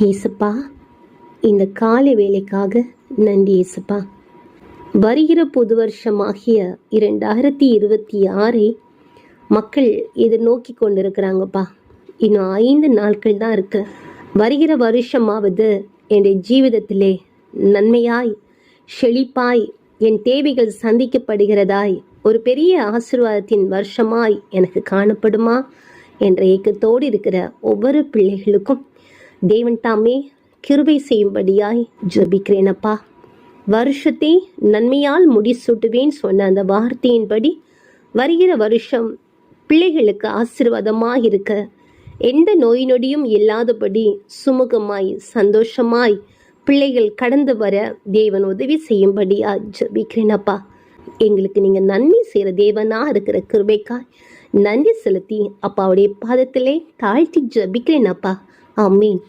ஏசப்பா, இந்த காலை வேலைக்காக நன்றி ஏசப்பா. வருகிற புது வருஷமாகிய 2026 மக்கள் எதிர்நோக்கி கொண்டிருக்கிறாங்கப்பா. இன்னும் 5 நாட்கள் தான் இருக்கு. வருகிற வருஷமாவது என்னுடைய ஜீவிதத்திலே நன்மையாய் செழிப்பாய் என் தேவைகள் சந்திக்கப்படுகிறதாய் ஒரு பெரிய ஆசீர்வாதத்தின் வருஷமாய் எனக்கு காணப்படுமா என்ற ஏக்கத்தோடு இருக்கிற ஒவ்வொரு பிள்ளைகளுக்கும் தேவன் தாமே கிருபை செய்யும்படியாய் ஜெபிக்கிறேனப்பா. வருஷத்தை நன்மையால் முடிசூட்டுவேன் சொன்ன அந்த வார்த்தையின்படி வருகிற வருஷம் பிள்ளைகளுக்கு ஆசீர்வாதமாக இருக்க, எந்த நோய் நொடியும் இல்லாதபடி சுமூகமாய் சந்தோஷமாய் பிள்ளைகள் கடந்து வர தேவன் உதவி செய்யும்படியா ஜெபிக்கிறேனப்பா. எங்களுக்கு நீங்கள் நன்மை செய்கிற தேவனாக இருக்கிற கிருபைக்காய் நன்றி செலுத்தி அப்பாவுடைய பாதத்திலே தாழ்த்தி ஜெபிக்கிறேனப்பா. ஆமீன்.